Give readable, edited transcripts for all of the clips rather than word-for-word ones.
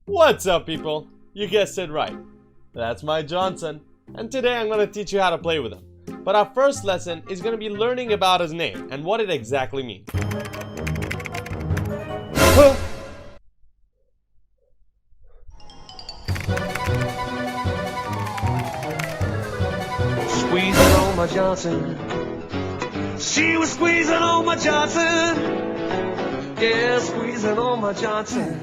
What's up, people? You guessed it right. That's my Johnson, and today I'm going to teach you how to play with him. But our first lesson is going to be learning about his name and what it exactly means. Squeezing on my Johnson. She was squeezing on my Johnson. Yeah, squeezing on my Johnson.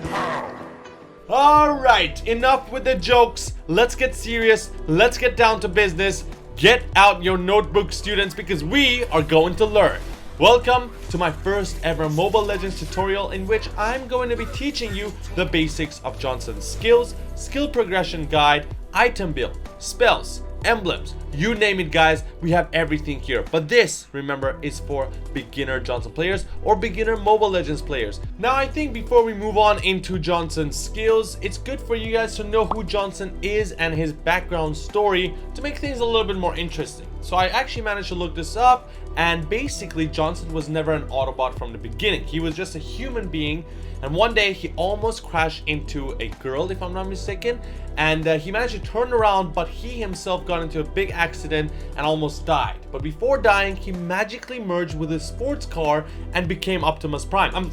Alright, enough with the jokes. Let's get serious. Let's get down to business. Get out your notebook, students, because we are going to learn. Welcome to my first ever Mobile Legends tutorial in which I'm going to be teaching you the basics of Johnson's skills, skill progression guide, item build, spells, emblems, you name it, guys. We have everything here. But this, remember, is for beginner Johnson players or beginner Mobile Legends players. Now, I think before we move on into Johnson's skills, it's good for you guys to know who Johnson is and his background story to make things a little bit more interesting. So I actually managed to look this up, and basically Johnson was never an Autobot from the beginning. He was just a human being, and one day he almost crashed into a girl, if I'm not mistaken, and he managed to turn around, but he himself got into a big accident and almost died. But before dying, he magically merged with his sports car and became Optimus Prime.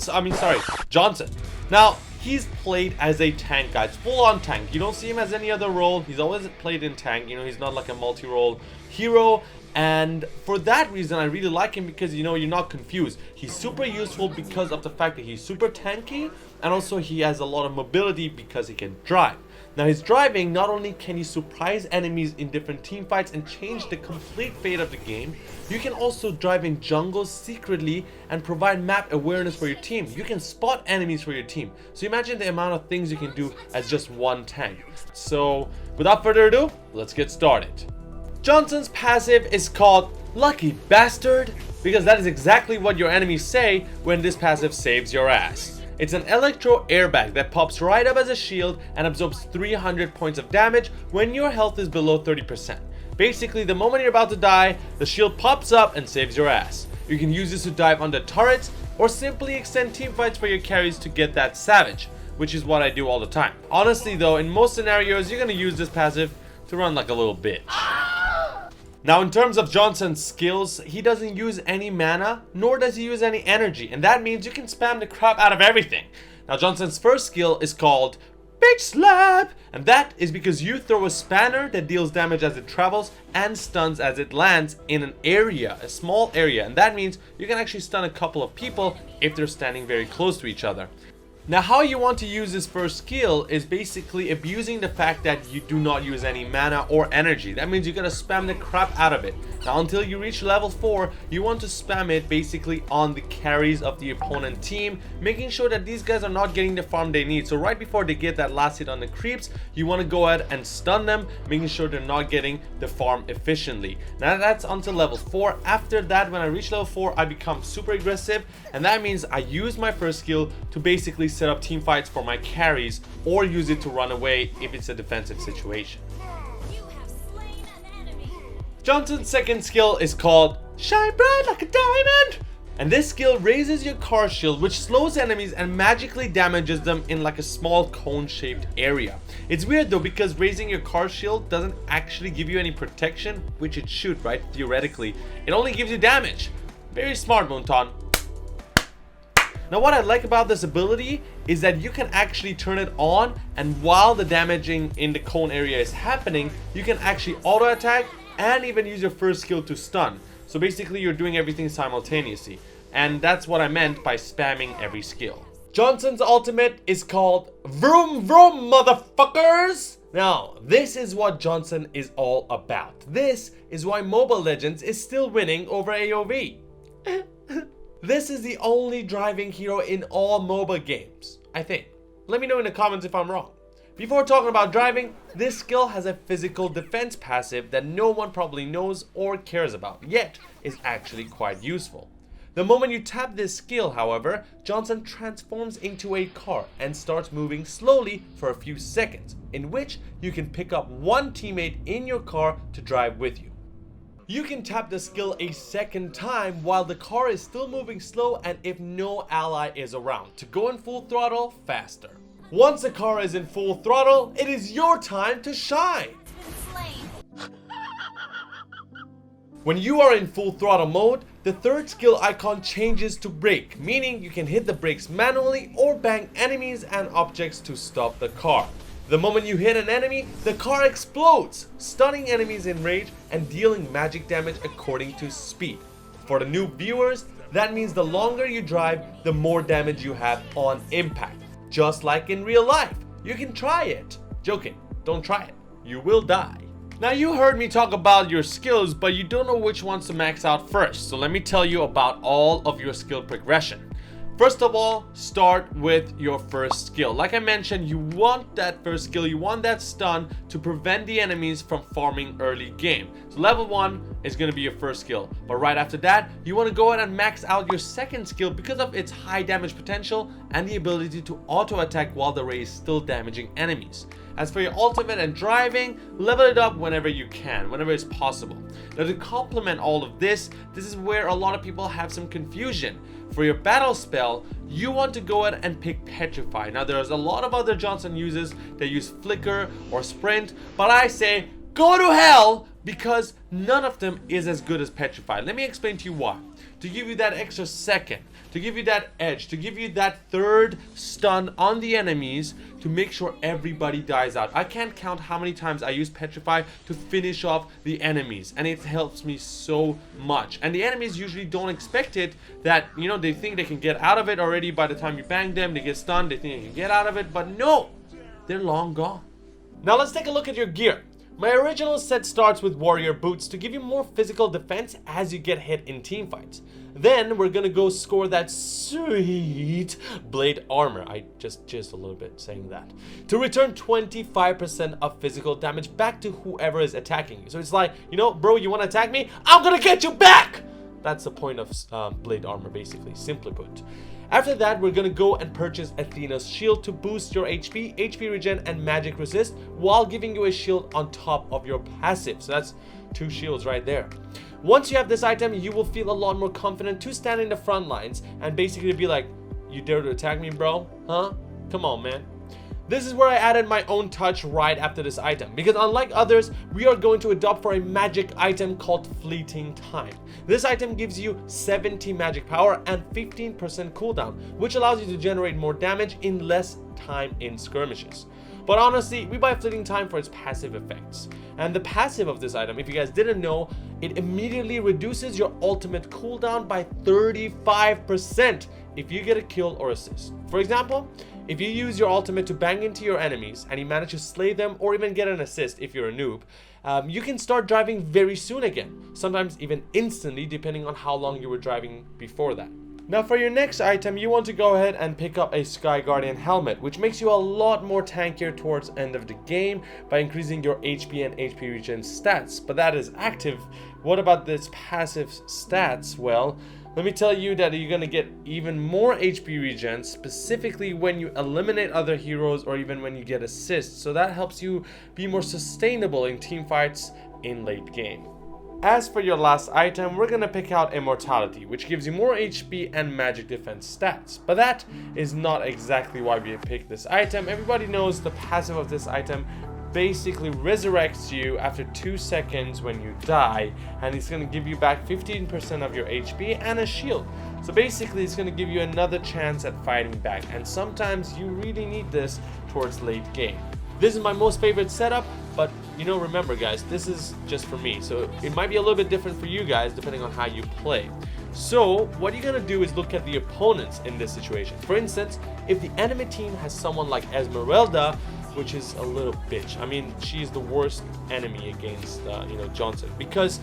Johnson. Now, he's played as a tank, guys, full-on tank. You don't see him as any other role. He's always played in tank. You know, he's not like a multi-role hero. And for that reason, I really like him because, you know, you're not confused. He's super useful because of the fact that he's super tanky, and also he has a lot of mobility because he can drive. Now, his driving, not only can he surprise enemies in different team fights and change the complete fate of the game, you can also drive in jungles secretly and provide map awareness for your team. You can spot enemies for your team. So imagine the amount of things you can do as just one tank. So without further ado, let's get started. Johnson's passive is called Lucky Bastard because that is exactly what your enemies say when this passive saves your ass. It's an electro airbag that pops right up as a shield and absorbs 300 points of damage when your health is below 30%. Basically, the moment you're about to die, the shield pops up and saves your ass. You can use this to dive under turrets or simply extend team fights for your carries to get that savage, which is what I do all the time. Honestly though, in most scenarios, you're gonna use this passive to run like a little bitch. Now, in terms of Johnson's skills, he doesn't use any mana, nor does he use any energy, and that means you can spam the crap out of everything. Now, Johnson's first skill is called Bitch Slap, and that is because you throw a spanner that deals damage as it travels and stuns as it lands in an area, a small area, and that means you can actually stun a couple of people if they're standing very close to each other. Now, how you want to use this first skill is basically abusing the fact that you do not use any mana or energy. That means you gotta spam the crap out of it. Now, until you reach level 4, you want to spam it basically on the carries of the opponent team, making sure that these guys are not getting the farm they need. So right before they get that last hit on the creeps, you want to go ahead and stun them, making sure they're not getting the farm efficiently. Now, that's until level 4. After that, when I reach level 4, I become super aggressive, and that means I use my first skill to basically set up team fights for my carries or use it to run away if it's a defensive situation. Johnson's second skill is called Shine Bright Like a Diamond, and this skill raises your car shield, which slows enemies and magically damages them in like a small cone shaped area. It's weird though, because raising your car shield doesn't actually give you any protection, which it should, right? Theoretically, it only gives you damage. Very smart, Moonton. Now, what I like about this ability is that you can actually turn it on, and while the damaging in the cone area is happening, you can actually auto attack and even use your first skill to stun. So basically, you're doing everything simultaneously, and that's what I meant by spamming every skill. Johnson's ultimate is called Vroom Vroom, motherfuckers! Now, this is what Johnson is all about. This is why Mobile Legends is still winning over AoV. This is the only driving hero in all MOBA games, I think. Let me know in the comments if I'm wrong. Before talking about driving, this skill has a physical defense passive that no one probably knows or cares about, yet is actually quite useful. The moment you tap this skill, however, Johnson transforms into a car and starts moving slowly for a few seconds, in which you can pick up one teammate in your car to drive with you. You can tap the skill a second time while the car is still moving slow and if no ally is around, to go in full throttle faster. Once the car is in full throttle, it is your time to shine. When you are in full throttle mode, the third skill icon changes to brake, meaning you can hit the brakes manually or bang enemies and objects to stop the car. The moment you hit an enemy, the car explodes, stunning enemies in rage and dealing magic damage according to speed. For the new viewers, that means the longer you drive, the more damage you have on impact. Just like in real life. You can try it. Joking, don't try it. You will die. Now you heard me talk about your skills, but you don't know which ones to max out first. So let me tell you about all of your skill progression. First of all, start with your first skill. Like I mentioned, you want that first skill, you want that stun to prevent the enemies from farming early game. So level 1 is going to be your first skill. But right after that, you want to go ahead and max out your second skill because of its high damage potential and the ability to auto attack while the ray is still damaging enemies. As for your ultimate and driving, level it up whenever you can, whenever it's possible. Now to complement all of this is where a lot of people have some confusion. For your battle spell, you want to go ahead and pick Petrify. Now there's a lot of other Johnson uses that use Flicker or Sprint, but I say go to hell because none of them is as good as Petrify. Let me explain to you why. To give you that extra second, to give you that edge, to give you that third stun on the enemies to make sure everybody dies out. I can't count how many times I use Petrify to finish off the enemies, and it helps me so much. And the enemies usually don't expect it, that, you know, they think they can get out of it already by the time you bang them, they get stunned, they think they can get out of it, but no, they're long gone. Now let's take a look at your gear. My original set starts with warrior boots to give you more physical defense as you get hit in team fights. Then we're gonna go score that sweet blade armor. I just jizzed a little bit saying that. To return 25% of physical damage back to whoever is attacking you. So it's like, you know, bro, you wanna attack me? I'm gonna get you back! That's the point of blade armor, basically, simply put. After that, we're gonna go and purchase Athena's shield to boost your HP, HP regen, and magic resist while giving you a shield on top of your passive. So that's 2 shields right there. Once you have this item, you will feel a lot more confident to stand in the front lines and basically be like, you dare to attack me, bro? Huh? Come on, man. This is where I added my own touch right after this item, because unlike others, we are going to adopt for a magic item called Fleeting Time. This item gives you 70 magic power and 15% cooldown, which allows you to generate more damage in less time in skirmishes. But honestly, we buy Fleeting Time for its passive effects. And the passive of this item, if you guys didn't know, it immediately reduces your ultimate cooldown by 35% if you get a kill or assist. For example, if you use your ultimate to bang into your enemies and you manage to slay them or even get an assist if you're a noob, you can start driving very soon again, sometimes even instantly depending on how long you were driving before that. Now for your next item, you want to go ahead and pick up a Sky Guardian helmet, which makes you a lot more tankier towards end of the game by increasing your HP and HP regen stats. But that is active. What about this passive stats? Well, let me tell you that you're gonna get even more HP regen, specifically when you eliminate other heroes or even when you get assists. So that helps you be more sustainable in team fights in late game. As for your last item, we're gonna pick out Immortality, which gives you more HP and magic defense stats. But that is not exactly why we picked this item. Everybody knows the passive of this item basically resurrects you after 2 seconds when you die, and it's gonna give you back 15% of your HP and a shield. So basically it's gonna give you another chance at fighting back, and sometimes you really need this towards late game. This is my most favorite setup, but you know, remember guys, this is just for me, so it might be a little bit different for you guys depending on how you play. So what you're gonna do is look at the opponents in this situation. For instance, if the enemy team has someone like Esmeralda, which is a little bitch. I mean, she's the worst enemy against Johnson, because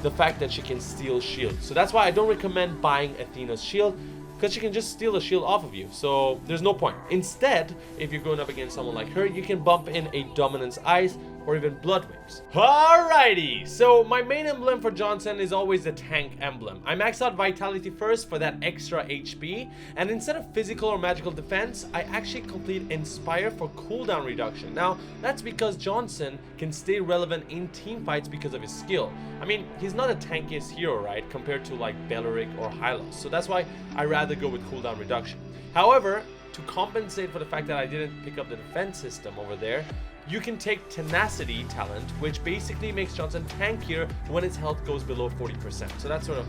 the fact that she can steal shields. So that's why I don't recommend buying Athena's shield, because she can just steal a shield off of you, so there's no point. Instead, if you're going up against someone like her, you can bump in a Dominance Ice or even Blood Waves. Alrighty, so my main emblem for Johnson is always the tank emblem. I max out Vitality first for that extra HP, and instead of physical or magical defense, I actually complete Inspire for cooldown reduction. Now, that's because Johnson can stay relevant in team fights because of his skill. I mean, he's not a tankiest hero, right, compared to like Belleric or Hylos, so that's why I rather go with cooldown reduction. However, to compensate for the fact that I didn't pick up the defense system over there, you can take tenacity talent, which basically makes Johnson tankier when his health goes below 40%. So that sort of,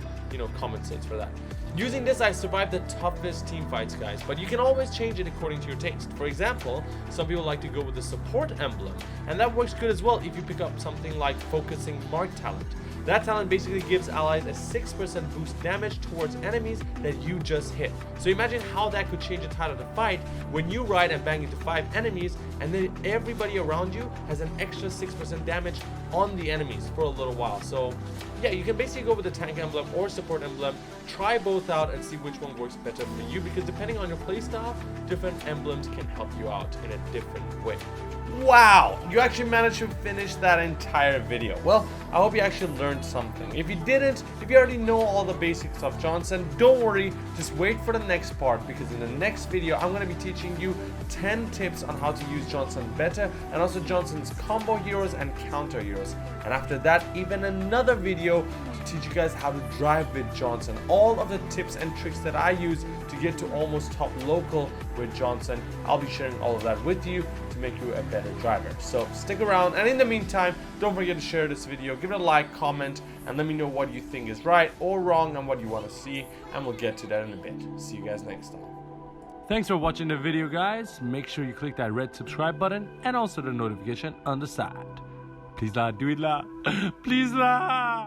compensates for that. Using this, I survived the toughest team fights, guys, but you can always change it according to your taste. For example, some people like to go with the support emblem, and that works good as well if you pick up something like focusing mark talent. That talent basically gives allies a 6% boost damage towards enemies that you just hit. So imagine how that could change the tide of the fight when you ride and bang into 5 enemies, and then everybody around you has an extra 6% damage on the enemies for a little while. So yeah, you can basically go with the tank emblem or support emblem. Try both out and see which one works better for you, because depending on your playstyle, different emblems can help you out in a different way. Wow, you actually managed to finish that entire video. Well, I hope you actually learned something. If you didn't, if you already know all the basics of Johnson, don't worry, just wait for the next part, because in the next video I'm going to be teaching you 10 tips on how to use Johnson better, and also Johnson's combo heroes and counter heroes. And after that, even another video to teach you guys how to drive with Johnson. All of the tips and tricks that I use to get to almost top local with Johnson, I'll be sharing all of that with you to make you a better driver. So stick around, and in the meantime, don't forget to share this video, give it a like, comment, and let me know what you think is right or wrong and what you want to see, and we'll get to that in a bit. See you guys next time. Thanks for watching the video, guys. Make sure you click that red subscribe button and also the notification on the side. Please lah, do it lah. Please lah.